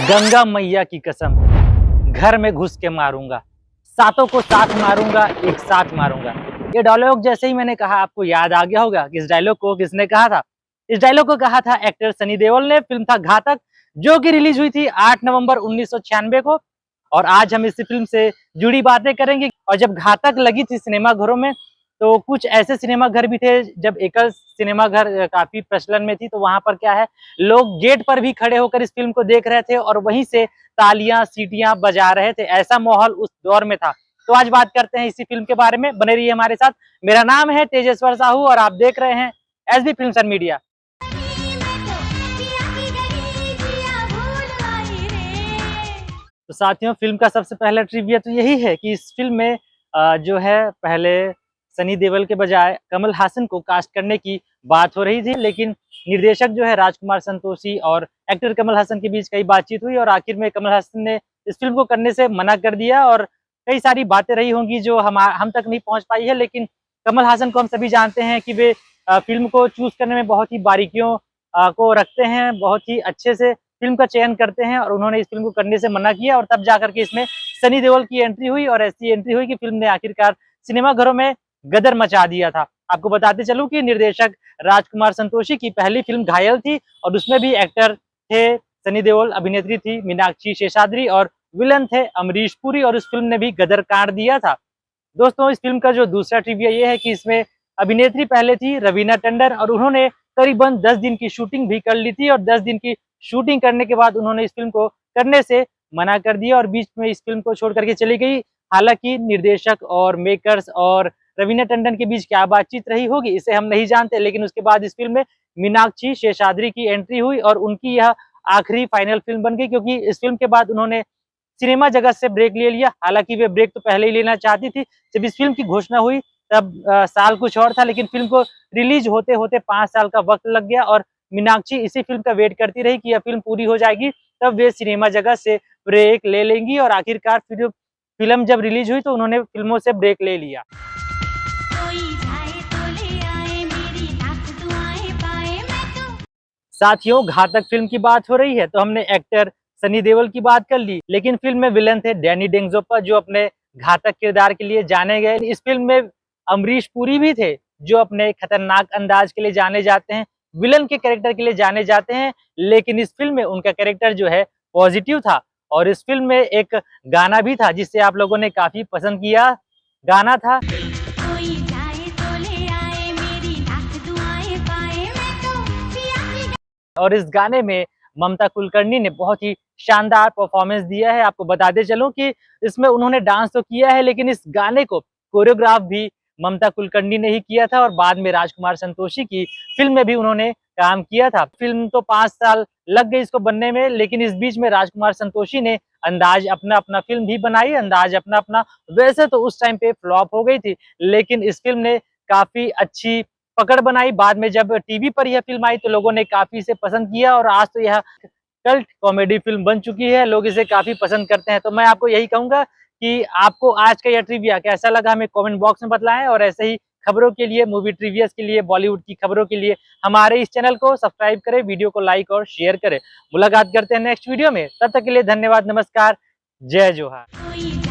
गंगा मैया की कसम, घर में घुस के मारूंगा, सातों को साथ मारूंगा, एक साथ मारूंगा। ये डायलॉग जैसे ही मैंने कहा आपको याद आ गया होगा कि इस डायलॉग को किसने कहा था। इस डायलॉग को कहा था एक्टर सनी देओल ने। फिल्म था घातक, जो कि रिलीज हुई थी 8 नवंबर 1996 को। और आज हम इस फिल्म से जुड़ी बातें करेंगे। और जब घातक लगी थी सिनेमा घरों में, तो कुछ ऐसे सिनेमा घर भी थे, जब एकल सिनेमा घर काफी प्रचलन में थी, तो वहां पर क्या है, लोग गेट पर भी खड़े होकर इस फिल्म को देख रहे थे और वहीं से तालियां सीटियां बजा रहे थे। ऐसा माहौल उस दौर में था। तो आज बात करते हैं इसी फिल्म के बारे में। बने रहिए हमारे साथ। मेरा नाम है तेजेश्वर साहू और आप देख रहे हैं एसबी फिल्म्स एंड मीडिया। तो साथियों, फिल्म का सबसे पहला ट्रिविया तो यही है कि इस फिल्म में जो है, पहले सनी देओल के बजाय कमल हासन को कास्ट करने की बात हो रही थी, लेकिन निर्देशक जो है राजकुमार संतोषी और एक्टर कमल हासन के बीच कई बातचीत हुई और आखिर में कमल हासन ने इस फिल्म को करने से मना कर दिया। और कई सारी बातें रही होंगी जो हम तक नहीं पहुंच पाई है, लेकिन कमल हासन को हम सभी जानते हैं कि वे फिल्म को चूज करने में बहुत ही बारीकियों को रखते हैं, बहुत ही अच्छे से फिल्म का चयन करते हैं। और उन्होंने इस फिल्म को करने से मना किया और तब जाकर के इसमें सनी देओल की एंट्री हुई और ऐसी एंट्री हुई कि फिल्म ने आखिरकार सिनेमा घरों में गदर मचा दिया था। आपको बताते चलूं कि निर्देशक राजकुमार संतोषी की पहली फिल्म घायल थी और उसमें भी एक्टर थे सनी देओल, अभिनेत्री थी मीनाक्षी शेषाद्री और विलन थे अमरीश पुरी, और उस फिल्म ने भी गदर काट दिया था। दोस्तों, इस फिल्म का जो दूसरा ट्रिविया ये है कि इसमें अभिनेत्री पहले थी रवीना टंडन और उन्होंने करीबन 10 दिन की शूटिंग भी कर ली थी और 10 दिन की शूटिंग करने के बाद उन्होंने इस फिल्म को करने से मना कर दिया और बीच में इस फिल्म को छोड़ करके चली गई। हालांकि निर्देशक और मेकर्स और रवीना टंडन के बीच क्या बातचीत रही होगी इसे हम नहीं जानते, लेकिन उसके बाद इस फिल्म में मीनाक्षी शेषाद्री की एंट्री हुई और उनकी यह आखिरी फाइनल फिल्म बन गई, क्योंकि इस फिल्म के बाद उन्होंने सिनेमा जगत से ब्रेक ले लिया। हालांकि वे ब्रेक तो पहले ही लेना चाहती थी। जब इस फिल्म की घोषणा हुई तब साल कुछ और था, लेकिन फिल्म को रिलीज होते होते 5 साल का वक्त लग गया और मीनाक्षी इसी फिल्म का वेट करती रही कि यह फिल्म पूरी हो जाएगी तब वे सिनेमा जगत से ब्रेक ले लेंगी। और आखिरकार फिल्म जब रिलीज हुई तो उन्होंने फिल्मों से ब्रेक ले लिया। साथियों, घातक फिल्म की बात हो रही है तो हमने एक्टर सनी देओल की बात कर ली, लेकिन फिल्म में विलन थे डैनी डेंजोप्पा, जो अपने घातक किरदार के लिए जाने गए। इस फिल्म में अमरीश पुरी भी थे, जो अपने खतरनाक अंदाज के लिए जाने जाते हैं, विलन के कैरेक्टर के लिए जाने जाते हैं। लेकिन इस फिल्म में उनका कैरेक्टर जो है पॉजिटिव था और इस फिल्म में एक गाना भी था जिसे आप लोगों ने काफी पसंद किया। गाना था और इस गाने में ममता कुलकर्णी ने बहुत ही शानदार परफॉर्मेंस दिया है। आपको बताते चलूं कि इसमें उन्होंने डांस तो किया है, लेकिन इस गाने को कोरियोग्राफ भी ममता कुलकर्णी ने ही किया था और बाद में राजकुमार संतोषी की फिल्म में भी उन्होंने काम किया था। फिल्म तो 5 साल लग गए इसको बनने में, लेकिन इस बीच में राजकुमार संतोषी ने अंदाज अपना अपना फिल्म भी बनाई, अंदाज अपना अपना। वैसे तो उस टाइम पे फ्लॉप हो गई थी, लेकिन इस फिल्म ने काफी अच्छी पकड़ बनाई। बाद में जब टीवी पर यह फिल्म आई तो लोगों ने काफी इसे पसंद किया और आज तो यह कल्ट कॉमेडी फिल्म बन चुकी है, लोग इसे काफी पसंद करते हैं। तो मैं आपको यही कहूंगा कि आपको आज का यह ट्रिविया कैसा लगा हमें कमेंट बॉक्स में बताएं और ऐसे ही खबरों के लिए, मूवी ट्रिवियस के लिए, बॉलीवुड की खबरों के लिए हमारे इस चैनल को सब्सक्राइब करें, वीडियो को लाइक और शेयर करें। मुलाकात करते हैं नेक्स्ट वीडियो में, तब तक के लिए धन्यवाद, नमस्कार, जय जोहार।